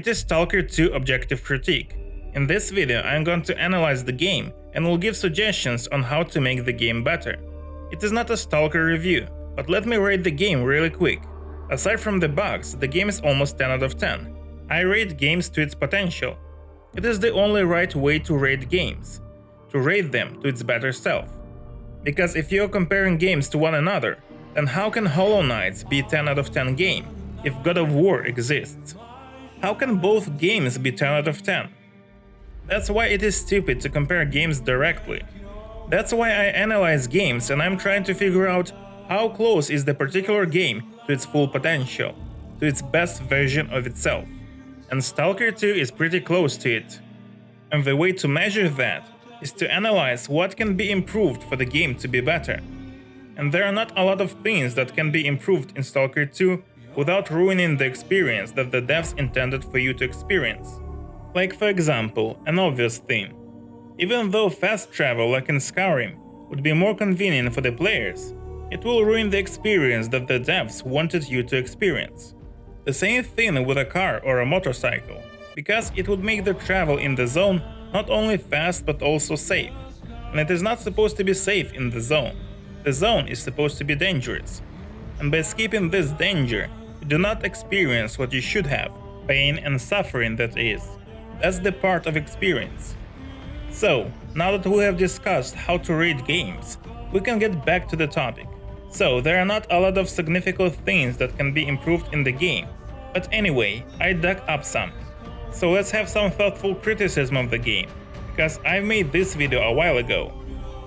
it is S.T.A.L.K.E.R 2 Objective Critique. In this video I am going to analyze the game and will give suggestions on how to make the game better. It is not a S.T.A.L.K.E.R review, but let me rate the game really quick. Aside from the bugs, the game is almost 10 out of 10. I rate games to its potential. It is the only right way to rate games, to rate them to its better self. Because if you're comparing games to one another, then how can Hollow Knight be 10 out of 10 game if God of War exists? How can both games be 10 out of 10? That's why it is stupid to compare games directly. That's why I analyze games and I'm trying to figure out how close is the particular game to its full potential, to its best version of itself. And S.T.A.L.K.E.R 2 is pretty close to it. And the way to measure that is to analyze what can be improved for the game to be better. And there are not a lot of things that can be improved in S.T.A.L.K.E.R 2 without ruining the experience that the devs intended for you to experience. Like for example, an obvious thing. Even though fast travel like in Skyrim would be more convenient for the players, it will ruin the experience that the devs wanted you to experience. The same thing with a car or a motorcycle, because it would make the travel in the zone not only fast but also safe. And it is not supposed to be safe in the zone. The zone is supposed to be dangerous. And by skipping this danger, you do not experience what you should have, pain and suffering that is. That's the part of experience. So, now that we have discussed how to rate games, we can get back to the topic. So, there are not a lot of significant things that can be improved in the game, but anyway, I dug up some. So let's have some thoughtful criticism of the game, because I made this video a while ago,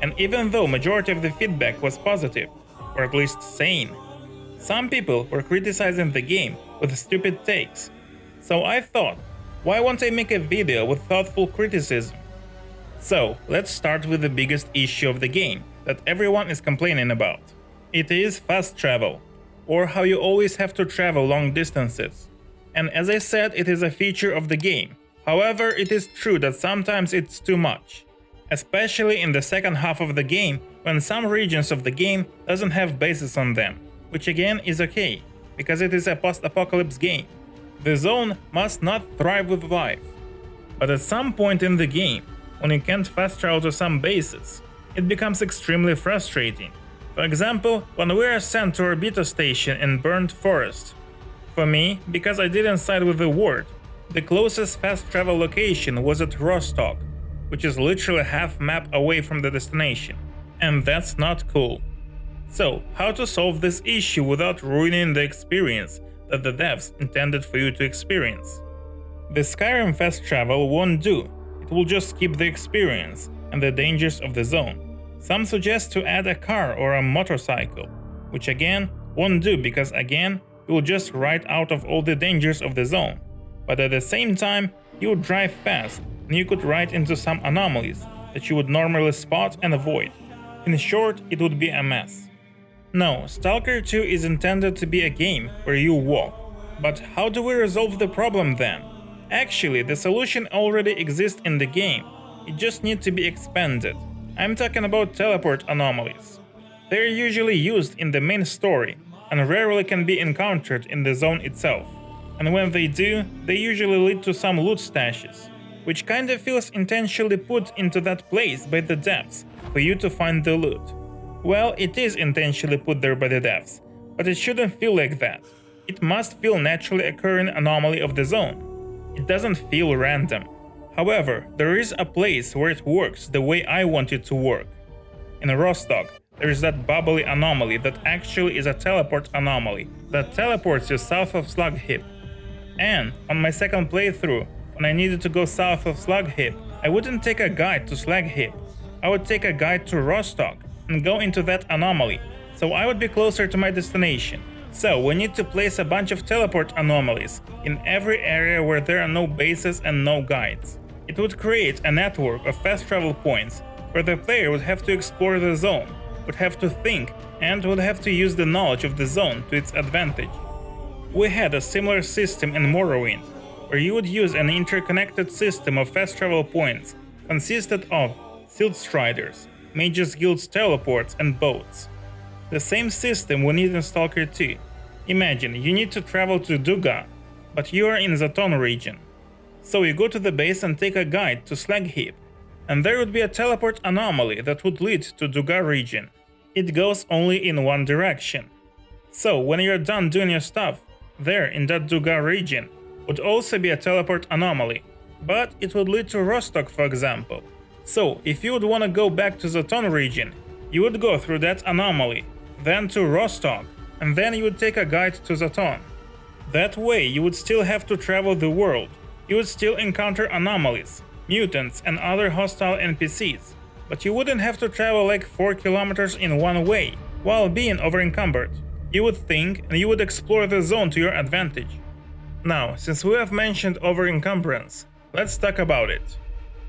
and even though majority of the feedback was positive, or at least sane, some people were criticizing the game with stupid takes. So I thought, why won't I make a video with thoughtful criticism? So let's start with the biggest issue of the game that everyone is complaining about. It is fast travel, or how you always have to travel long distances. And as I said, it is a feature of the game. However, it is true that sometimes it's too much. Especially in the second half of the game, when some regions of the game doesn't have bases on them. Which again is okay, because it is a post-apocalypse game. The zone must not thrive with life. But at some point in the game, when you can't fast travel to some bases, it becomes extremely frustrating. For example, when we are sent to our beta station in Burnt Forest. For me, because I didn't side with the Ward, the closest fast travel location was at Rostock, which is literally half map away from the destination. And that's not cool. So, how to solve this issue without ruining the experience that the devs intended for you to experience? The Skyrim fast travel won't do, it will just skip the experience and the dangers of the zone. Some suggest to add a car or a motorcycle, which again won't do because again you will just ride out of all the dangers of the zone. But at the same time, you would drive fast and you could ride into some anomalies that you would normally spot and avoid. In short, it would be a mess. No, S.T.A.L.K.E.R 2 is intended to be a game where you walk. But how do we resolve the problem then? Actually, the solution already exists in the game, it just needs to be expanded. I'm talking about teleport anomalies. They're usually used in the main story and rarely can be encountered in the zone itself. And when they do, they usually lead to some loot stashes, which kinda feels intentionally put into that place by the devs for you to find the loot. Well, it is intentionally put there by the devs, but it shouldn't feel like that. It must feel naturally occurring anomaly of the zone. It doesn't feel random. However, there is a place where it works the way I want it to work. In Rostock, there is that bubbly anomaly that actually is a teleport anomaly that teleports you south of S.T.A.L.K.E.R. And on my second playthrough, when I needed to go south of S.T.A.L.K.E.R, I wouldn't take a guide to S.T.A.L.K.E.R. I would take a guide to Rostock and go into that anomaly, so I would be closer to my destination. So we need to place a bunch of teleport anomalies in every area where there are no bases and no guides. It would create a network of fast travel points where the player would have to explore the zone, would have to think, and would have to use the knowledge of the zone to its advantage. We had a similar system in Morrowind, where you would use an interconnected system of fast travel points consisted of Shield Striders, Mages Guild's teleports and boats. The same system we need in S.T.A.L.K.E.R 2. Imagine you need to travel to Duga, but you are in Zaton region. So you go to the base and take a guide to S.T.A.L.K.E.R, and there would be a teleport anomaly that would lead to S.T.A.L.K.E.R region. It goes only in one direction. So when you're done doing your stuff, there in that S.T.A.L.K.E.R region would also be a teleport anomaly, but it would lead to Rostock, for example. So if you would want to go back to the S.T.A.L.K.E.R region, you would go through that anomaly, then to Rostock, and then you would take a guide to the S.T.A.L.K.E.R. That way you would still have to travel the world, you would still encounter anomalies, mutants and other hostile NPCs, but you wouldn't have to travel like 4 kilometers in one way, while being over-encumbered. You would think and you would explore the zone to your advantage. Now, since we have mentioned over-encumbrance, let's talk about it.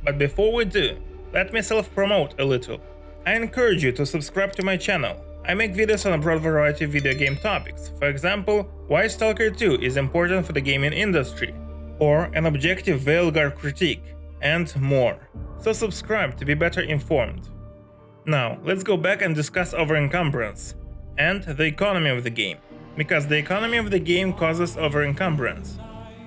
But before we do, let me self-promote a little. I encourage you to subscribe to my channel. I make videos on a broad variety of video game topics, for example, why S.T.A.L.K.E.R 2 is important for the gaming industry, or an objective S.T.A.L.K.E.R critique, and more. So subscribe to be better informed. Now, let's go back and discuss over-encumbrance and the economy of the game, because the economy of the game causes over-encumbrance.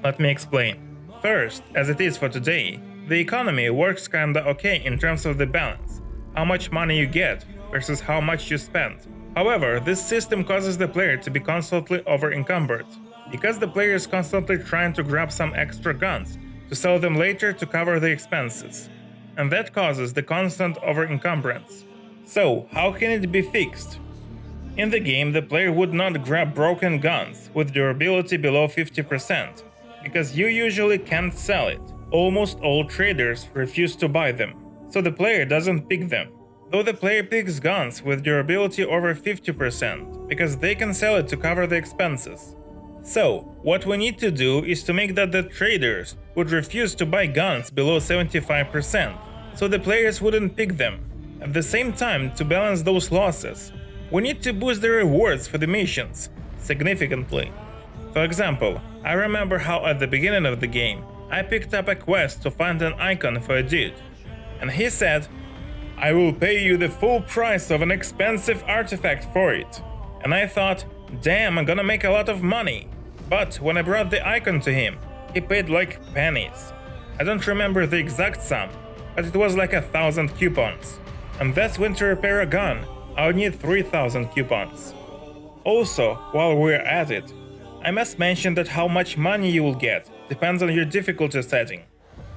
Let me explain. First, as it is for today, the economy works kinda okay in terms of the balance, how much money you get versus how much you spend. However, this system causes the player to be constantly over-encumbered, because the player is constantly trying to grab some extra guns to sell them later to cover the expenses, and that causes the constant over-encumbrance. So, how can it be fixed? In the game, the player would not grab broken guns with durability below 50%, because you usually can't sell it. Almost all traders refuse to buy them, so the player doesn't pick them. Though the player picks guns with durability over 50%, because they can sell it to cover the expenses. So, what we need to do is to make that the traders would refuse to buy guns below 75%, so the players wouldn't pick them. At the same time, to balance those losses, we need to boost the rewards for the missions significantly. For example, I remember how at the beginning of the game, I picked up a quest to find an icon for a dude, and he said, "I will pay you the full price of an expensive artifact for it." And I thought, damn, I'm gonna make a lot of money. But when I brought the icon to him, he paid like pennies. I don't remember the exact sum, but it was like 1,000 coupons. And that's when to repair a gun, I would need 3,000 coupons. Also, while we're at it, I must mention that how much money you will get depends on your difficulty setting.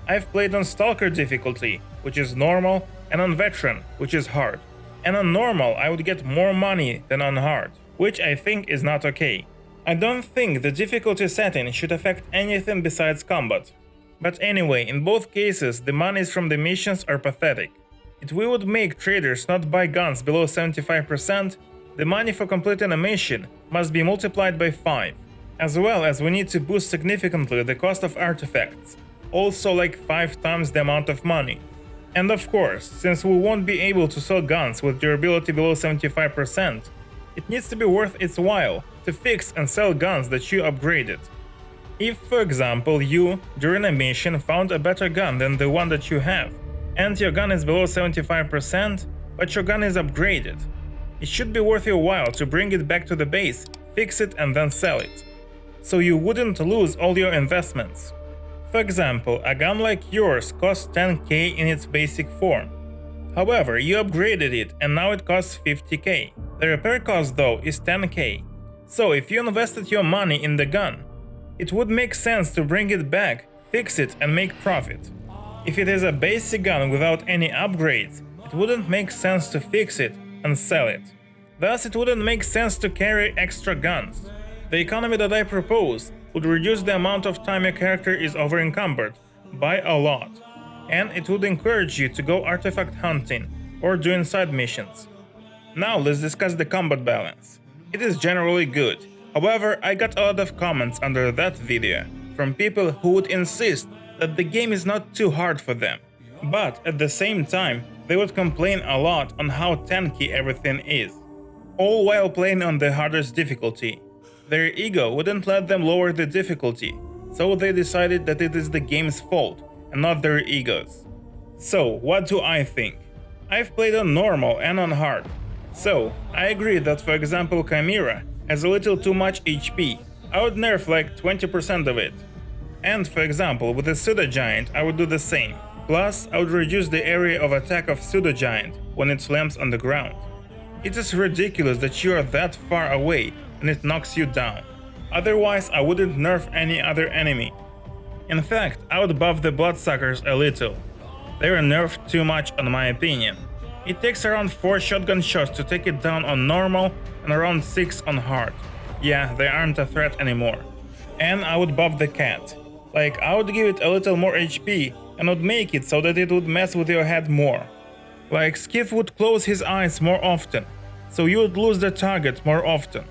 I've played on S.T.A.L.K.E.R difficulty, which is normal, and on veteran, which is hard. And on normal I would get more money than on hard, which I think is not okay. I don't think the difficulty setting should affect anything besides combat. But anyway, in both cases the monies from the missions are pathetic. If we would make traders not buy guns below 75%, the money for completing a mission must be multiplied by 5. As well as we need to boost significantly the cost of artifacts, also like 5 times the amount of money. And of course, since we won't be able to sell guns with durability below 75%, it needs to be worth its while to fix and sell guns that you upgraded. If, for example, you, during a mission, found a better gun than the one that you have, and your gun is below 75%, but your gun is upgraded, it should be worth your while to bring it back to the base, fix it and then sell it, so you wouldn't lose all your investments. For example, a gun like yours costs 10k in its basic form. However, you upgraded it and now it costs 50k. The repair cost though is 10k. So if you invested your money in the gun, it would make sense to bring it back, fix it and make profit. If it is a basic gun without any upgrades, it wouldn't make sense to fix it and sell it. Thus, it wouldn't make sense to carry extra guns. The economy that I propose would reduce the amount of time your character is over-encumbered by a lot, and it would encourage you to go artifact hunting or doing side missions. Now let's discuss the combat balance. It is generally good. However, I got a lot of comments under that video from people who would insist that the game is not too hard for them. But at the same time, they would complain a lot on how tanky everything is, all while playing on the hardest difficulty. Their ego wouldn't let them lower the difficulty, so they decided that it is the game's fault and not their egos. So, what do I think? I've played on normal and on hard. So, I agree that for example S.T.A.L.K.E.R has a little too much HP. I would nerf like 20% of it. And for example, with the Pseudo Giant, I would do the same. Plus, I would reduce the area of attack of Pseudo Giant when it slams on the ground. It is ridiculous that you are that far away and it knocks you down. Otherwise, I wouldn't nerf any other enemy. In fact, I would buff the Bloodsuckers a little. They are nerfed too much in my opinion. It takes around 4 shotgun shots to take it down on normal and around 6 on hard. Yeah, they aren't a threat anymore. And I would buff the cat. Like, I would give it a little more HP and would make it so that it would mess with your head more. Like, Skiff would close his eyes more often, so you would lose the target more often.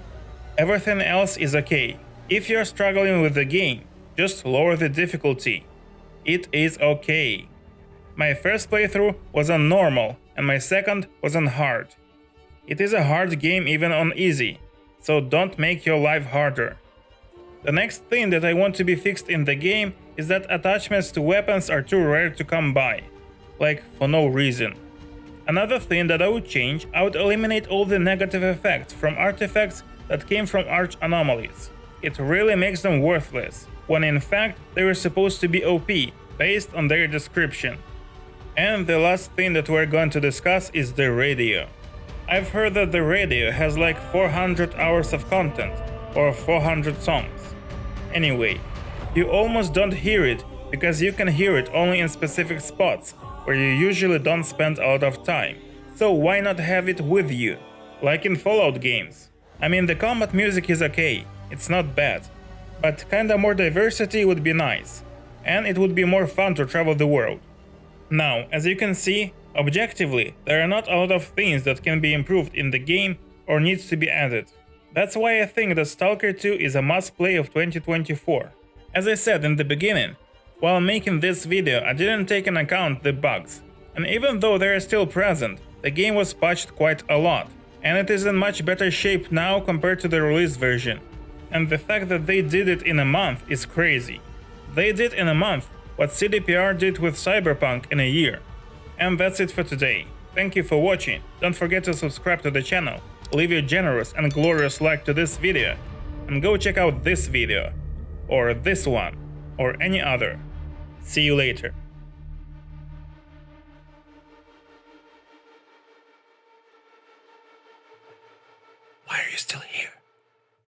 Everything else is okay. If you're struggling with the game, just lower the difficulty. It is okay. My first playthrough was on normal and my second was on hard. It is a hard game even on easy, so don't make your life harder. The next thing that I want to be fixed in the game is that attachments to weapons are too rare to come by. Like, for no reason. Another thing that I would change, I would eliminate all the negative effects from artifacts that came from arch anomalies. It really makes them worthless, when in fact they were supposed to be OP, based on their description. And the last thing that we're going to discuss is the radio. I've heard that the radio has like 400 hours of content, or 400 songs. Anyway, you almost don't hear it because you can hear it only in specific spots where you usually don't spend a lot of time. So why not have it with you? Like in Fallout games. I mean, the combat music is okay, it's not bad. But kinda more diversity would be nice. And it would be more fun to travel the world. Now, as you can see, objectively, there are not a lot of things that can be improved in the game or needs to be added. That's why I think that S.T.A.L.K.E.R 2 is a must-play of 2024. As I said in the beginning, while making this video I didn't take into account the bugs. And even though they are still present, the game was patched quite a lot, and it is in much better shape now compared to the release version. And the fact that they did it in a month is crazy. They did in a month what C.D.P.R did with Cyberpunk in a year. And that's it for today. Thank you for watching, don't forget to subscribe to the channel, leave a generous and glorious like to this video, and go check out this video, or this one, or any other. See you later.